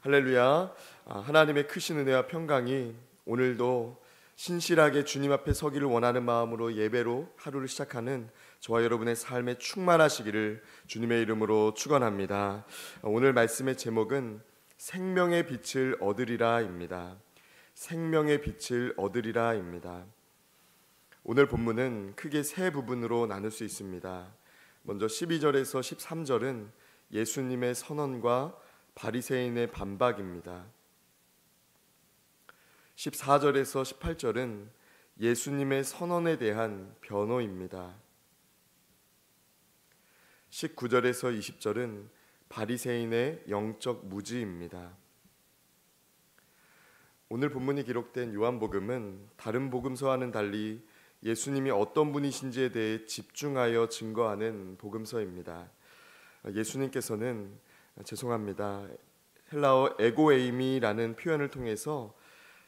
할렐루야. 하나님의 크신 은혜와 평강이 오늘도 신실하게 주님 앞에 서기를 원하는 마음으로 예배로 하루를 시작하는 저와 여러분의 삶에 충만하시기를 주님의 이름으로 축원합니다. 오늘 말씀의 제목은 생명의 빛을 얻으리라입니다. 생명의 빛을 얻으리라입니다. 오늘 본문은 크게 세 부분으로 나눌 수 있습니다. 먼저 12절에서 13절은 예수님의 선언과 바리새인의 반박입니다. 14절에서 18절은 예수님의 선언에 대한 변호입니다. 19절에서 20절은 바리새인의 영적 무지입니다. 오늘 본문이 기록된 요한복음은 다른 복음서와는 달리 예수님이 어떤 분이신지에 대해 집중하여 증거하는 복음서입니다. 예수님께서는 헬라어 에고에이미라는 표현을 통해서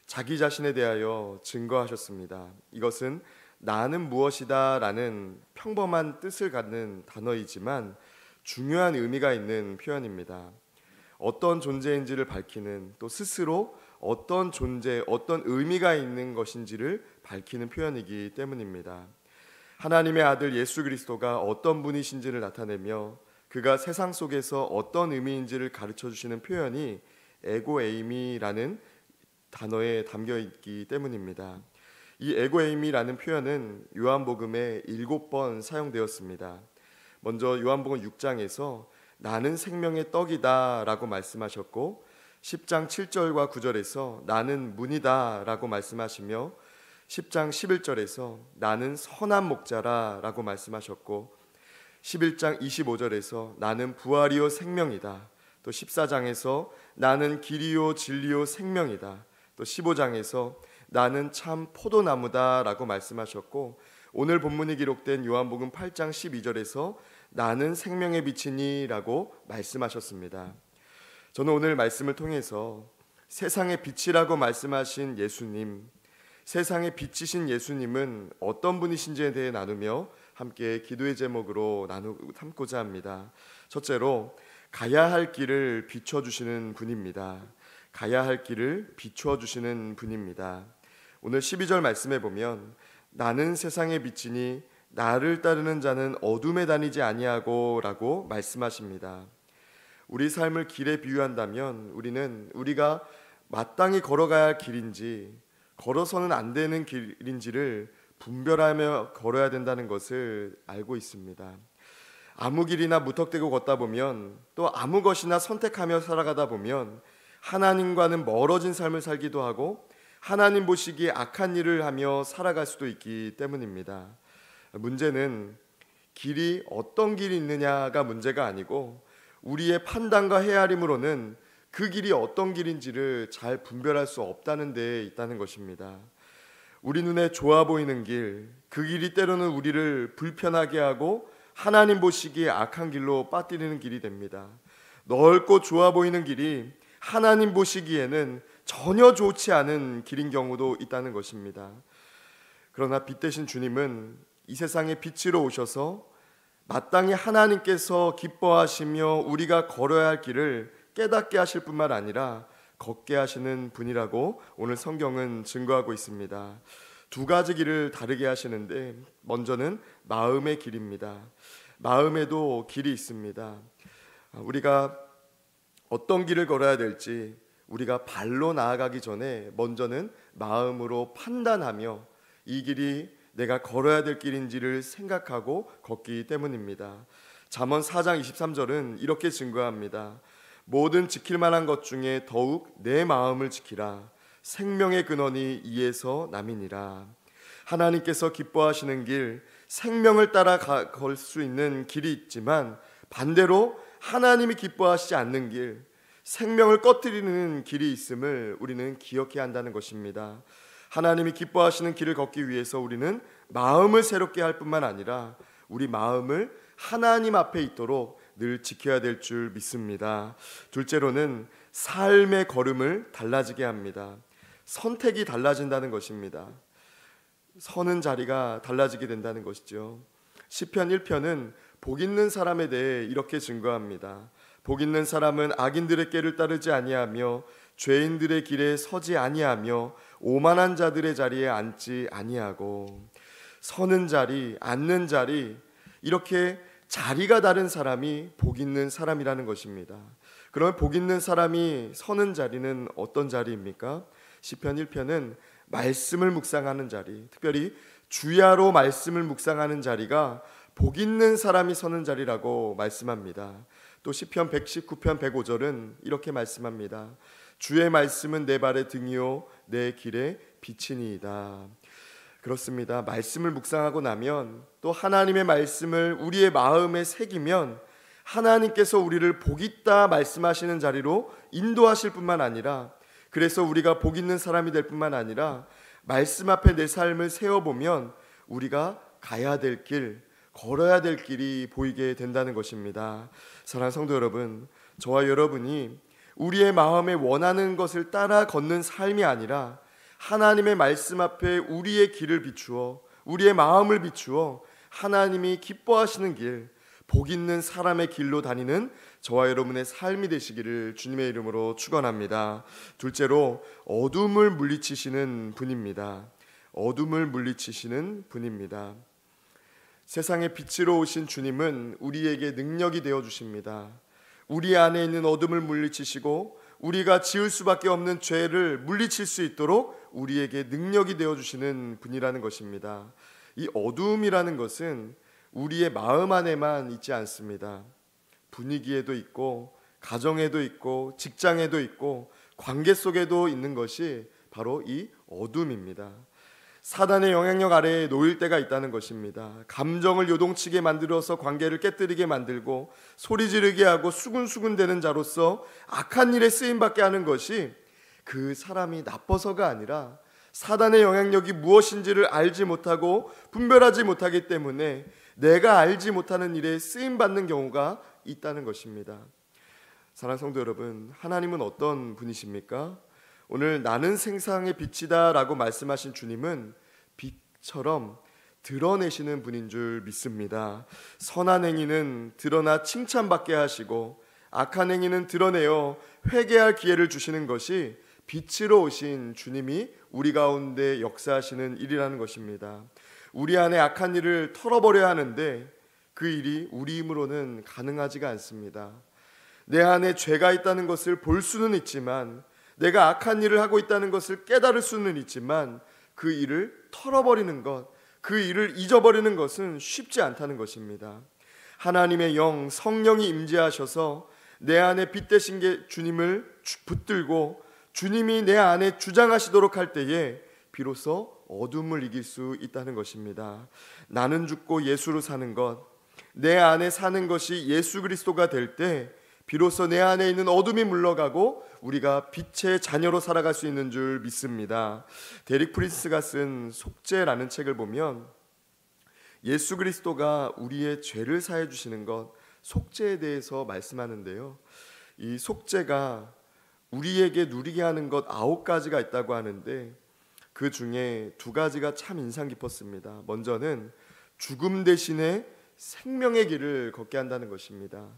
자기 자신에 대하여 증거하셨습니다. 이것은 나는 무엇이다 라는 평범한 뜻을 갖는 단어이지만 중요한 의미가 있는 표현입니다. 어떤 존재인지를 밝히는, 또 스스로 어떤 존재, 어떤 의미가 있는 것인지를 밝히는 표현이기 때문입니다. 하나님의 아들 예수 그리스도가 어떤 분이신지를 나타내며 그가 세상 속에서 어떤 의미인지를 가르쳐 주시는 표현이 에고에이미라는 단어에 담겨 있기 때문입니다. 이 에고에이미라는 표현은 요한복음에 7번 사용되었습니다. 먼저 요한복음 6장에서 나는 생명의 떡이다 라고 말씀하셨고, 10장 7절과 9절에서 나는 문이다 라고 말씀하시며, 10장 11절에서 나는 선한 목자라 라고 말씀하셨고, 11장 25절에서 나는 부활이요 생명이다, 또 14장에서 나는 길이요 진리요 생명이다, 또 15장에서 나는 참 포도나무다 라고 말씀하셨고, 오늘 본문이 기록된 요한복음 8장 12절에서 나는 생명의 빛이니 라고 말씀하셨습니다. 저는 오늘 말씀을 통해서 세상의 빛이라고 말씀하신 예수님, 세상의 빛이신 예수님은 어떤 분이신지에 대해 나누며 함께 기도의 제목으로 삼고자 합니다. 첫째로, 가야 할 길을 비춰주시는 분입니다. 가야 할 길을 비춰주시는 분입니다. 오늘 12절 말씀에 보면 나는 세상의 빛이니 나를 따르는 자는 어둠에 다니지 아니하고 라고 말씀하십니다. 우리 삶을 길에 비유한다면 우리가 마땅히 걸어가야 할 길인지 걸어서는 안 되는 길인지를 분별하며 걸어야 된다는 것을 알고 있습니다. 아무 길이나 무턱대고 걷다 보면, 또 아무 것이나 선택하며 살아가다 보면 하나님과는 멀어진 삶을 살기도 하고 하나님 보시기에 악한 일을 하며 살아갈 수도 있기 때문입니다. 문제는 길이 어떤 길이 있느냐가 문제가 아니고 우리의 판단과 헤아림으로는 그 길이 어떤 길인지를 잘 분별할 수 없다는 데 있다는 것입니다. 우리 눈에 좋아 보이는 길, 그 길이 때로는 우리를 불편하게 하고 하나님 보시기에 악한 길로 빠뜨리는 길이 됩니다. 넓고 좋아 보이는 길이 하나님 보시기에는 전혀 좋지 않은 길인 경우도 있다는 것입니다. 그러나 빛 대신 주님은 이 세상에 빛으로 오셔서 마땅히 하나님께서 기뻐하시며 우리가 걸어야 할 길을 깨닫게 하실 뿐만 아니라 걷게 하시는 분이라고 오늘 성경은 증거하고 있습니다. 두 가지 길을 다르게 하시는데, 먼저는 마음의 길입니다. 마음에도 길이 있습니다. 우리가 어떤 길을 걸어야 될지 우리가 발로 나아가기 전에 먼저는 마음으로 판단하며 이 길이 내가 걸어야 될 길인지를 생각하고 걷기 때문입니다. 잠언 4장 23절은 이렇게 증거합니다. 모든 지킬 만한 것 중에 더욱 내 마음을 지키라. 생명의 근원이 이에서 남이니라. 하나님께서 기뻐하시는 길, 생명을 따라 걸 수 있는 길이 있지만 반대로 하나님이 기뻐하시지 않는 길, 생명을 꺼뜨리는 길이 있음을 우리는 기억해야 한다는 것입니다. 하나님이 기뻐하시는 길을 걷기 위해서 우리는 마음을 새롭게 할 뿐만 아니라 우리 마음을 하나님 앞에 있도록 늘 지켜야 될 줄 믿습니다. 둘째로는 삶의 걸음을 달라지게 합니다. 선택이 달라진다는 것입니다. 서는 자리가 달라지게 된다는 것이죠. 시편 1편은 복 있는 사람에 대해 이렇게 증거합니다. 복 있는 사람은 악인들의 꾀를 따르지 아니하며 죄인들의 길에 서지 아니하며 오만한 자들의 자리에 앉지 아니하고. 서는 자리, 앉는 자리, 이렇게 자리가 다른 사람이 복 있는 사람이라는 것입니다. 그러면 복 있는 사람이 서는 자리는 어떤 자리입니까? 시편 1편은 말씀을 묵상하는 자리, 특별히 주야로 말씀을 묵상하는 자리가 복 있는 사람이 서는 자리라고 말씀합니다. 또 시편 119편 105절은 이렇게 말씀합니다. 주의 말씀은 내 발의 등이요 내 길의 빛이니이다. 그렇습니다. 말씀을 묵상하고 나면, 또 하나님의 말씀을 우리의 마음에 새기면 하나님께서 우리를 복 있다 말씀하시는 자리로 인도하실 뿐만 아니라, 그래서 우리가 복 있는 사람이 될 뿐만 아니라 말씀 앞에 내 삶을 세워보면 우리가 가야 될 길, 걸어야 될 길이 보이게 된다는 것입니다. 사랑하는 성도 여러분, 저와 여러분이 우리의 마음에 원하는 것을 따라 걷는 삶이 아니라 하나님의 말씀 앞에 우리의 길을 비추어, 우리의 마음을 비추어 하나님이 기뻐하시는 길, 복 있는 사람의 길로 다니는 저와 여러분의 삶이 되시기를 주님의 이름으로 축원합니다. 둘째로, 어둠을 물리치시는 분입니다. 어둠을 물리치시는 분입니다. 세상의 빛으로 오신 주님은 우리에게 능력이 되어 주십니다. 우리 안에 있는 어둠을 물리치시고 우리가 지을 수밖에 없는 죄를 물리칠 수 있도록 우리에게 능력이 되어 주시는 분이라는 것입니다. 이 어둠이라는 것은 우리의 마음 안에만 있지 않습니다. 분위기에도 있고, 가정에도 있고, 직장에도 있고, 관계 속에도 있는 것이 바로 이 어둠입니다. 사단의 영향력 아래에 놓일 때가 있다는 것입니다. 감정을 요동치게 만들어서 관계를 깨뜨리게 만들고 소리 지르게 하고 수군수군대는 자로서 악한 일에 쓰임받게 하는 것이 그 사람이 나빠서가 아니라 사단의 영향력이 무엇인지를 알지 못하고 분별하지 못하기 때문에 내가 알지 못하는 일에 쓰임받는 경우가 있다는 것입니다. 사랑하는 성도 여러분, 하나님은 어떤 분이십니까? 오늘 나는 세상의 빛이다 라고 말씀하신 주님은 빛처럼 드러내시는 분인 줄 믿습니다. 선한 행위는 드러나 칭찬받게 하시고 악한 행위는 드러내어 회개할 기회를 주시는 것이 빛으로 오신 주님이 우리 가운데 역사하시는 일이라는 것입니다. 우리 안에 악한 일을 털어버려야 하는데 그 일이 우리 힘으로는 가능하지가 않습니다. 내 안에 죄가 있다는 것을 볼 수는 있지만, 내가 악한 일을 하고 있다는 것을 깨달을 수는 있지만 그 일을 털어버리는 것, 그 일을 잊어버리는 것은 쉽지 않다는 것입니다. 하나님의 영, 성령이 임재하셔서 내 안에 빛 되신 게 주님을 붙들고 주님이 내 안에 주장하시도록 할 때에 비로소 어둠을 이길 수 있다는 것입니다. 나는 죽고 예수로 사는 것, 내 안에 사는 것이 예수 그리스도가 될 때 비로소 내 안에 있는 어둠이 물러가고 우리가 빛의 자녀로 살아갈 수 있는 줄 믿습니다. 데릭 프린스가 쓴 속죄라는 책을 보면 예수 그리스도가 우리의 죄를 사해 주시는 것, 속죄에 대해서 말씀하는데요. 이 속죄가 우리에게 누리게 하는 것 9가지가 있다고 하는데 그 중에 2가지가 참 인상 깊었습니다. 먼저는 죽음 대신에 생명의 길을 걷게 한다는 것입니다.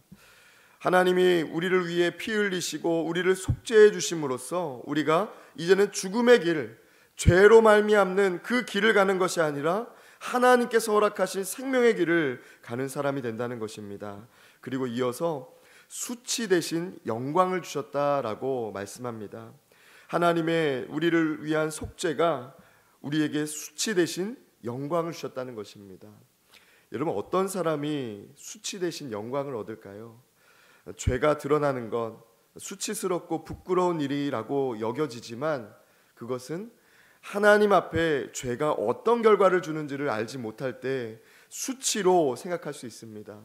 하나님이 우리를 위해 피 흘리시고 우리를 속죄해 주심으로써 우리가 이제는 죽음의 길, 죄로 말미암는 그 길을 가는 것이 아니라 하나님께서 허락하신 생명의 길을 가는 사람이 된다는 것입니다. 그리고 이어서 수치 대신 영광을 주셨다라고 말씀합니다. 하나님의 우리를 위한 속죄가 우리에게 수치 대신 영광을 주셨다는 것입니다. 여러분, 어떤 사람이 수치 대신 영광을 얻을까요? 죄가 드러나는 것, 수치스럽고 부끄러운 일이라고 여겨지지만 그것은 하나님 앞에 죄가 어떤 결과를 주는지를 알지 못할 때 수치로 생각할 수 있습니다.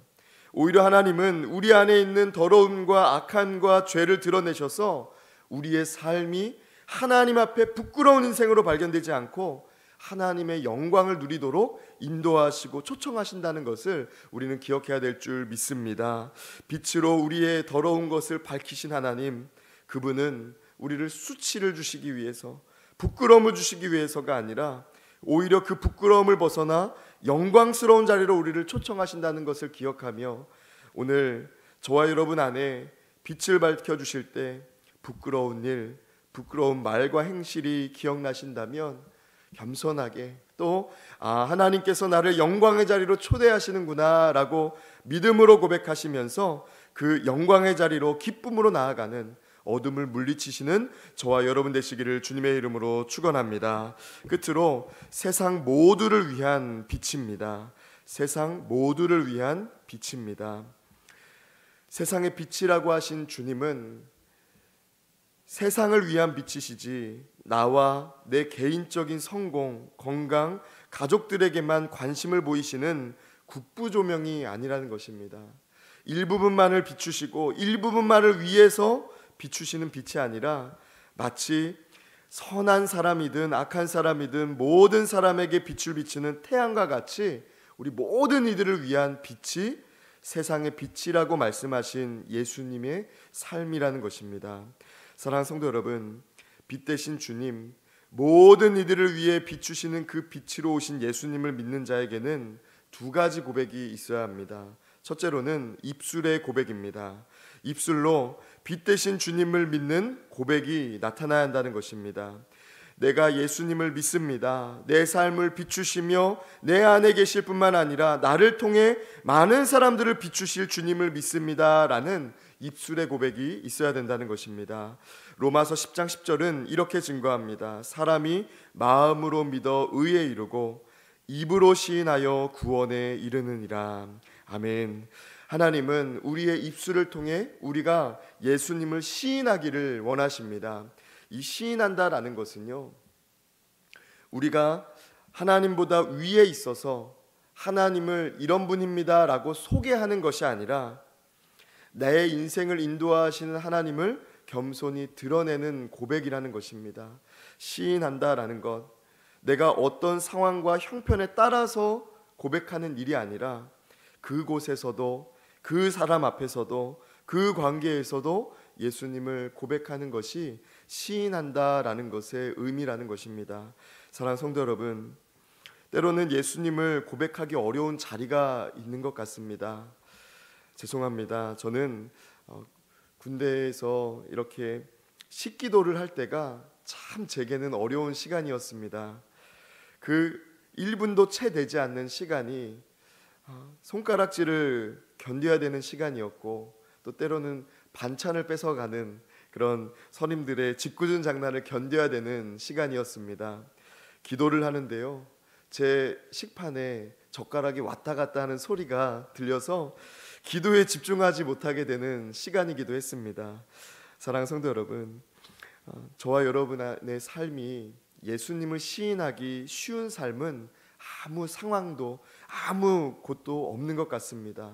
오히려 하나님은 우리 안에 있는 더러움과 악함과 죄를 드러내셔서 우리의 삶이 하나님 앞에 부끄러운 인생으로 발견되지 않고 하나님의 영광을 누리도록 인도하시고 초청하신다는 것을 우리는 기억해야 될 줄 믿습니다. 빛으로 우리의 더러운 것을 밝히신 하나님, 그분은 우리를 수치를 주시기 위해서, 부끄러움을 주시기 위해서가 아니라 오히려 그 부끄러움을 벗어나 영광스러운 자리로 우리를 초청하신다는 것을 기억하며 오늘 저와 여러분 안에 빛을 밝혀주실 때 부끄러운 일, 부끄러운 말과 행실이 기억나신다면 겸손하게 또 하나님께서 나를 영광의 자리로 초대하시는구나 라고 믿음으로 고백하시면서 그 영광의 자리로 기쁨으로 나아가는 어둠을 물리치시는 저와 여러분 되시기를 주님의 이름으로 축원합니다. 끝으로 세상 모두를 위한 빛입니다. 세상 모두를 위한 빛입니다. 세상의 빛이라고 하신 주님은 세상을 위한 빛이시지 나와 내 개인적인 성공, 건강, 가족들에게만 관심을 보이시는 국부조명이 아니라는 것입니다. 일부분만을 비추시고 일부분만을 위해서 비추시는 빛이 아니라 마치 선한 사람이든 악한 사람이든 모든 사람에게 빛을 비추는 태양과 같이 우리 모든 이들을 위한 빛이 세상의 빛이라고 말씀하신 예수님의 삶이라는 것입니다. 사랑하는 성도 여러분, 빛 대신 주님, 모든 이들을 위해 비추시는 그 빛으로 오신 예수님을 믿는 자에게는 두 가지 고백이 있어야 합니다. 첫째로는 입술의 고백입니다. 입술로 빛 대신 주님을 믿는 고백이 나타나야 한다는 것입니다. 내가 예수님을 믿습니다. 내 삶을 비추시며 내 안에 계실 뿐만 아니라 나를 통해 많은 사람들을 비추실 주님을 믿습니다 라는 입술의 고백이 있어야 된다는 것입니다. 로마서 10장 10절은 이렇게 증거합니다. 사람이 마음으로 믿어 의에 이르고 입으로 시인하여 구원에 이르느니라. 아멘. 하나님은 우리의 입술을 통해 우리가 예수님을 시인하기를 원하십니다. 이 시인한다라는 것은요, 우리가 하나님보다 위에 있어서 하나님을 이런 분입니다 라고 소개하는 것이 아니라 내 인생을 인도하시는 하나님을 겸손히 드러내는 고백이라는 것입니다. 시인한다라는 것, 내가 어떤 상황과 형편에 따라서 고백하는 일이 아니라 그곳에서도 그 사람 앞에서도 그 관계에서도 예수님을 고백하는 것이 시인한다라는 것의 의미라는 것입니다. 사랑하는 성도 여러분, 때로는 예수님을 고백하기 어려운 자리가 있는 것 같습니다. 죄송합니다. 저는 군대에서 이렇게 식기도를 할 때가 참 제게는 어려운 시간이었습니다. 그 1분도 채 되지 않는 시간이 손가락질을 견뎌야 되는 시간이었고, 또 때로는 반찬을 뺏어가는 그런 선임들의 짓궂은 장난을 견뎌야 되는 시간이었습니다. 기도를 하는데요, 제 식판에 젓가락이 왔다 갔다 하는 소리가 들려서 기도에 집중하지 못하게 되는 시간이기도 했습니다. 사랑하는 성도 여러분, 저와 여러분의 삶이 예수님을 시인하기 쉬운 삶은 아무 상황도 아무 곳도 없는 것 같습니다.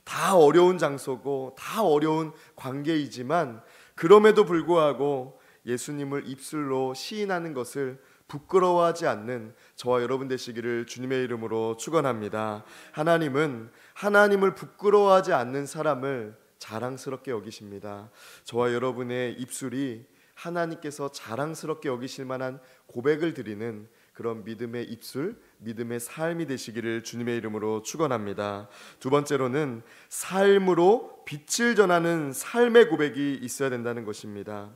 다 어려운 장소고 다 어려운 관계이지만 그럼에도 불구하고 예수님을 입술로 시인하는 것을 부끄러워하지 않는 저와 여러분 되시기를 주님의 이름으로 축원합니다. 하나님은 하나님을 부끄러워하지 않는 사람을 자랑스럽게 여기십니다. 저와 여러분의 입술이 하나님께서 자랑스럽게 여기실 만한 고백을 드리는 그런 믿음의 입술, 믿음의 삶이 되시기를 주님의 이름으로 축원합니다. 두 번째로는 삶으로 빛을 전하는 삶의 고백이 있어야 된다는 것입니다.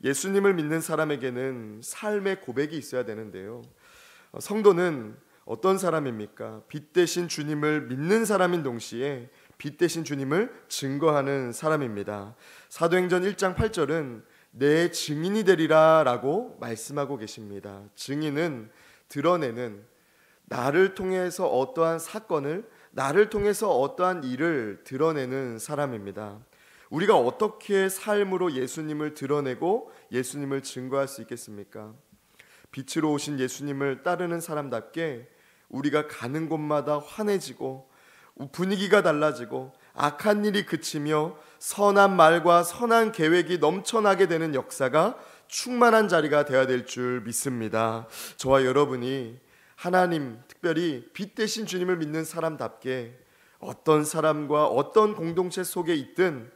예수님을 믿는 사람에게는 삶의 고백이 있어야 되는데요, 성도는 어떤 사람입니까? 빛 대신 주님을 믿는 사람인 동시에 빛 대신 주님을 증거하는 사람입니다. 사도행전 1장 8절은 내 증인이 되리라 라고 말씀하고 계십니다. 증인은 드러내는, 나를 통해서 어떠한 사건을, 나를 통해서 어떠한 일을 드러내는 사람입니다. 우리가 어떻게 삶으로 예수님을 드러내고 예수님을 증거할 수 있겠습니까? 빛으로 오신 예수님을 따르는 사람답게 우리가 가는 곳마다 환해지고 분위기가 달라지고 악한 일이 그치며 선한 말과 선한 계획이 넘쳐나게 되는 역사가 충만한 자리가 되어야 될 줄 믿습니다. 저와 여러분이 하나님, 특별히 빛 대신 주님을 믿는 사람답게 어떤 사람과 어떤 공동체 속에 있든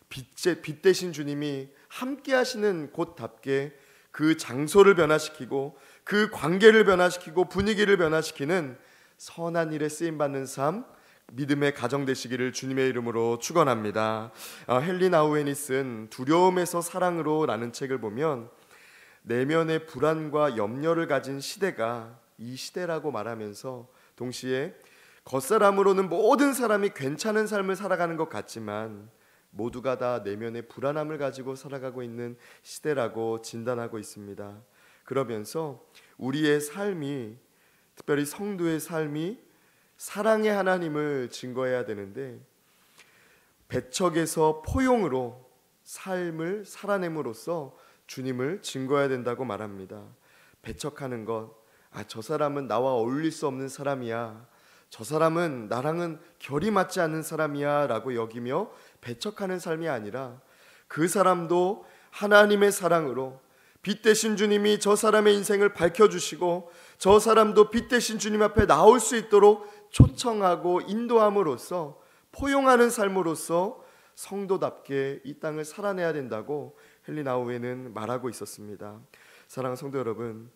빛 대신 주님이 함께 하시는 곳답게 그 장소를 변화시키고 그 관계를 변화시키고 분위기를 변화시키는 선한 일에 쓰임받는 삶, 믿음의 가정 되시기를 주님의 이름으로 축원합니다. 헨리 나우엔이 쓴 두려움에서 사랑으로 라는 책을 보면 내면의 불안과 염려를 가진 시대가 이 시대라고 말하면서 동시에 겉사람으로는 모든 사람이 괜찮은 삶을 살아가는 것 같지만 모두가 다 내면의 불안함을 가지고 살아가고 있는 시대라고 진단하고 있습니다. 그러면서 우리의 삶이, 특별히 성도의 삶이 사랑의 하나님을 증거해야 되는데 배척에서 포용으로 삶을 살아냄으로써 주님을 증거해야 된다고 말합니다. 배척하는 것, 저 사람은 나와 어울릴 수 없는 사람이야, 저 사람은 나랑은 결이 맞지 않는 사람이야 라고 여기며 배척하는 삶이 아니라 그 사람도 하나님의 사랑으로 빛 대신 주님이 저 사람의 인생을 밝혀주시고 저 사람도 빛 대신 주님 앞에 나올 수 있도록 초청하고 인도함으로써 포용하는 삶으로써 성도답게 이 땅을 살아내야 된다고 헨리 나우엔은 말하고 있었습니다. 사랑하는 성도 여러분,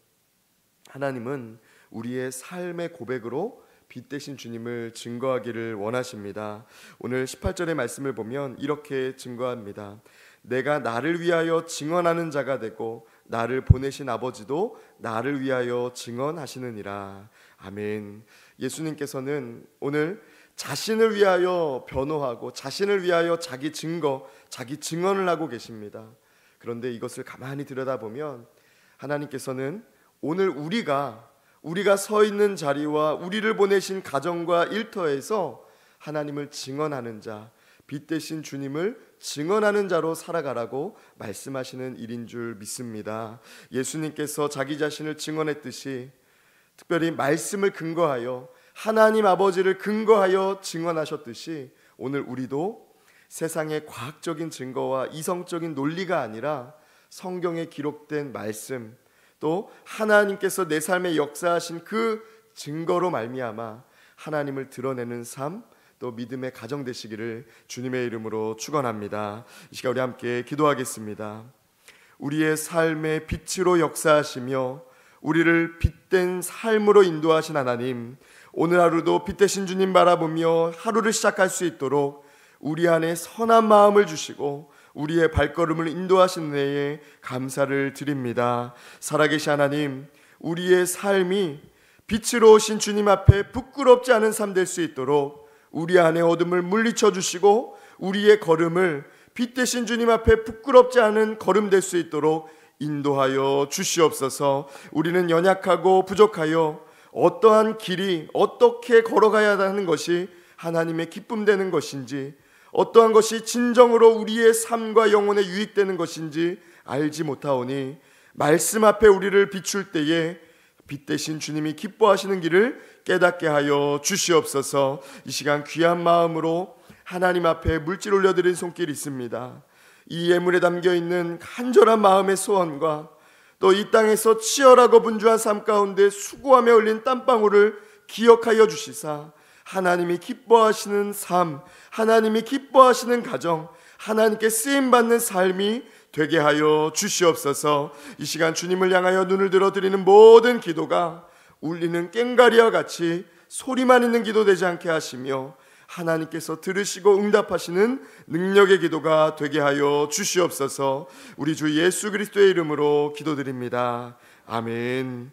하나님은 우리의 삶의 고백으로 빛 대신 주님을 증거하기를 원하십니다. 오늘 18절의 말씀을 보면 이렇게 증거합니다. 내가 나를 위하여 증언하는 자가 되고 나를 보내신 아버지도 나를 위하여 증언하시느니라. 아멘. 예수님께서는 오늘 자신을 위하여 변호하고 자신을 위하여 자기 증거, 자기 증언을 하고 계십니다. 그런데 이것을 가만히 들여다보면 하나님께서는 오늘 우리가 서 있는 자리와 우리를 보내신 가정과 일터에서 하나님을 증언하는 자, 빛 대신 주님을 증언하는 자로 살아가라고 말씀하시는 일인 줄 믿습니다. 예수님께서 자기 자신을 증언했듯이 특별히 말씀을 근거하여 하나님 아버지를 근거하여 증언하셨듯이 오늘 우리도 세상의 과학적인 증거와 이성적인 논리가 아니라 성경에 기록된 말씀, 또 하나님께서 내 삶에 역사하신 그 증거로 말미암아 하나님을 드러내는 삶, 또 믿음의 가정 되시기를 주님의 이름으로 축원합니다. 이 시간 우리 함께 기도하겠습니다. 우리의 삶의 빛으로 역사하시며 우리를 빛된 삶으로 인도하신 하나님, 오늘 하루도 빛 대신 주님 바라보며 하루를 시작할 수 있도록 우리 안에 선한 마음을 주시고 우리의 발걸음을 인도하신 은혜에 감사를 드립니다. 살아계신 하나님, 우리의 삶이 빛으로 오신 주님 앞에 부끄럽지 않은 삶 될 수 있도록 우리 안에 어둠을 물리쳐 주시고 우리의 걸음을 빛 대신 주님 앞에 부끄럽지 않은 걸음 될 수 있도록 인도하여 주시옵소서. 우리는 연약하고 부족하여 어떠한 길이 어떻게 걸어가야 하는 것이 하나님의 기쁨 되는 것인지, 어떠한 것이 진정으로 우리의 삶과 영혼에 유익되는 것인지 알지 못하오니 말씀 앞에 우리를 비출 때에 빛 대신 주님이 기뻐하시는 길을 깨닫게 하여 주시옵소서. 이 시간 귀한 마음으로 하나님 앞에 물질 올려드린 손길이 있습니다. 이 예물에 담겨있는 간절한 마음의 소원과 또 이 땅에서 치열하고 분주한 삶 가운데 수고하며 흘린 땀방울을 기억하여 주시사 하나님이 기뻐하시는 삶, 하나님이 기뻐하시는 가정, 하나님께 쓰임받는 삶이 되게 하여 주시옵소서. 이 시간 주님을 향하여 눈을 들어드리는 모든 기도가 울리는 꽹과리와 같이 소리만 있는 기도 되지 않게 하시며 하나님께서 들으시고 응답하시는 능력의 기도가 되게 하여 주시옵소서. 우리 주 예수 그리스도의 이름으로 기도드립니다. 아멘.